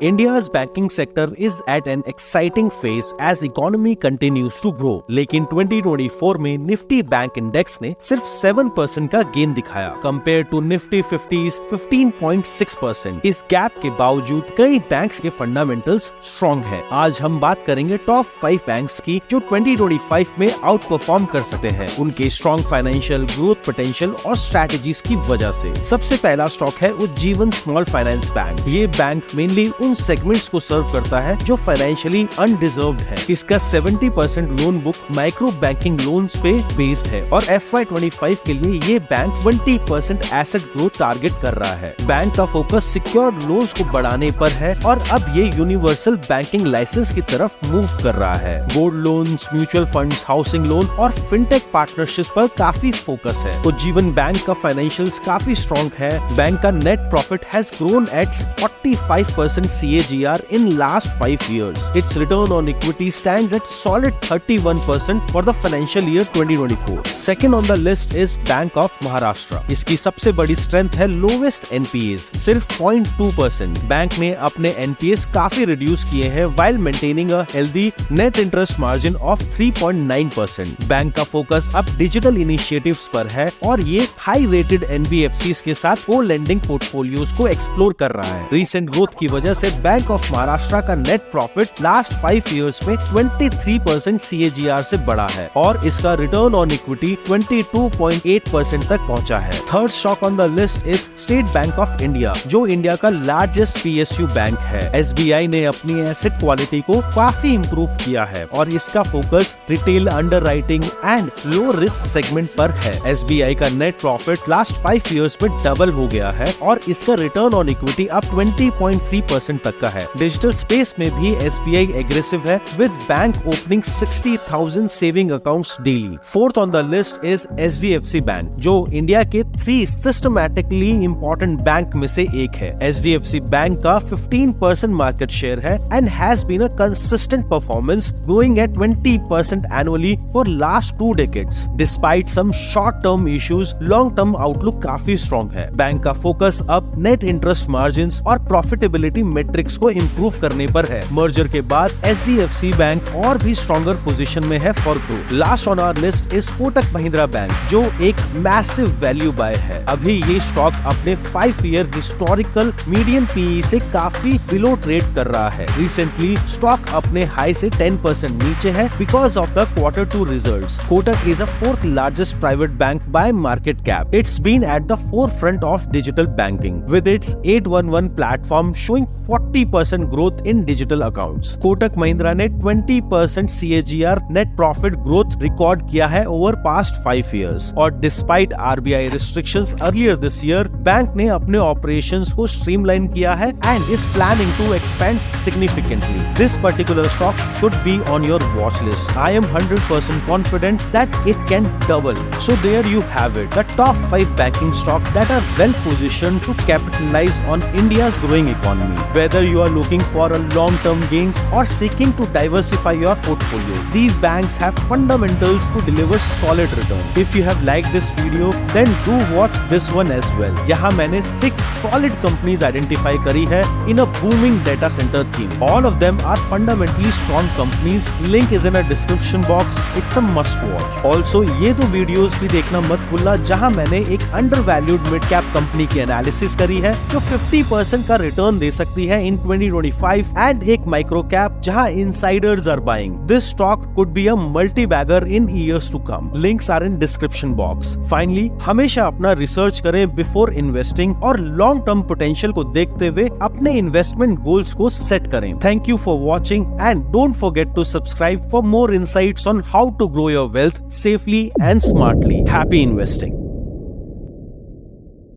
India's banking sector is at an exciting phase as economy continues to grow. लेकिन 2024 में Nifty bank index ने सिर्फ 7% का gain दिखाया कंपेयर टू निफ्टी 50's 15.6%। इस गैप के बावजूद कई बैंक्स के फंडामेंटल्स स्ट्रॉन्ग है। आज हम बात करेंगे टॉप 5 बैंक्स की जो 2025 में आउट परफॉर्म कर सकते हैं उनके स्ट्रॉन्ग फाइनेंशियल ग्रोथ पोटेंशियल और स्ट्रैटेजीज की वजह से। सबसे पहला स्टॉक है उज्जीवन स्मॉल फाइनेंस बैंक। ये बैंक मेनली उन सेगमेंट्स को सर्व करता है जो फाइनेंशियली अनडिजर्व्ड है। इसका 70% loan book micro banking loans पे बेस्ड है और FY25 के लिए ये बैंक 20% एसेट ग्रोथ टारगेट कर रहा है। बैंक का फोकस सिक्योर्ड लोन्स को बढ़ाने पर है और अब ये यूनिवर्सल बैंकिंग लाइसेंस की तरफ मूव कर रहा है। Gold loans, mutual funds, housing loan और फिनटेक पार्टनरशिप पर काफी फोकस है। उज्जीवन बैंक का फाइनेंशियल्स काफी स्ट्रॉन्ग है। बैंक का net profit has grown at 45% CAGR in last 5 years. Its return on equity stands at solid 31% for the financial year 2024. Second on the list is Bank of Maharashtra. इसकी सबसे बड़ी strength है lowest NPAs, सिर्फ 0.2%। Bank ने अपने NPAs काफी reduce किए हैं while maintaining a healthy net interest margin of 3.9%। Bank का फोकस अब डिजिटल इनिशिएटिव्स पर है और ये हाई रेटेड NBFCs के साथ को-लेंडिंग पोर्टफोलियोज को एक्सप्लोर कर रहा है। रिसेंट ग्रोथ की वजह से बैंक ऑफ महाराष्ट्र का नेट प्रॉफिट लास्ट 5 इयर्स में 23% CAGR से बढ़ा है और इसका रिटर्न ऑन इक्विटी 22.8% तक पहुंचा है। Third stock on the list is state bank of India जो इंडिया का लार्जेस्ट PSU बैंक है। SBI ने अपनी एसेट क्वालिटी को काफी इम्प्रूव किया है और इसका focus retail underwriting and low risk segment पर है। SBI का नेट प्रॉफिट लास्ट 5 इयर्स में डबल हो गया है और इसका रिटर्न ऑन इक्विटी अब 20.3% तक का है। डिजिटल स्पेस में भी SBI एग्रेसिव है with bank opening 60,000 saving accounts daily. Fourth on the list is HDFC bank जो इंडिया के 3 सिस्टमैटिकली इंपॉर्टेंट बैंक में से एक है। HDFC बैंक का 15% मार्केट शेयर है and has been a consistent performance growing at 20% annually for last 2 decades। Despite some short term issues long term outlook काफी strong है। बैंक का फोकस अब नेट इंटरेस्ट मार्जिन्स और प्रॉफिटेबिलिटी मैट्रिक्स को improve करने पर है। मर्जर के बाद HDFC बैंक और भी स्ट्रॉन्गर पोजीशन में है for growth. Last on our list is Kotak Mahindra bank जो एक मैसिव वैल्यू बाय है। अभी ये स्टॉक अपने 5 ईयर हिस्टोरिकल मीडियन PE से काफी बिलो ट्रेड कर रहा है। रिसेंटली स्टॉक अपने हाई से 10% नीचे है because of the Q2 results. Kotak is a 4th largest private bank by market cap. It's been at the forefront of digital banking with its 811 platform showing 40% growth in digital accounts. Kotak Mahindra ने 20% CAGR net profit growth record किया है over past 5 years और despite RBI restrictions earlier this year, bank ने अपने operations को streamline किया है and is planning to expand significantly. This particular stock should be on your watch list. I am 100% confident that it can double. So there you have it, the top 5 banking stocks that are well positioned to capitalize on India's growing economy. Whether you are looking for a long-term gains or seeking to diversify your portfolio, these banks have fundamentals to deliver solid return. If you have liked this video, then do watch this one as well. यहाँ मैंने 6 solid companies identify करी है in a booming data center theme. All of them are fundamentally strong companies. Link is in a description box. It's a must watch. Also ये 2 videos भी देखना मत भूलना जहाँ मैंने एक अंडरवैल्यूड मिड कैप कंपनी की एनालिसिस करी है जो 50% का रिटर्न दे सकती है इन 2025 एंड एक माइक्रो कैप जहां insiders are buying. This stock could be a multi bagger in years to come. Links are in description box. Finally हमेशा अपना रिसर्च करें बिफोर इन्वेस्टिंग और लॉन्ग टर्म पोटेंशियल को देखते हुए अपने इन्वेस्टमेंट गोल्स को सेट करें। Thank you for watching and don't forget to subscribe for more insights on how to grow your wealth safely and smartly. Happy investing.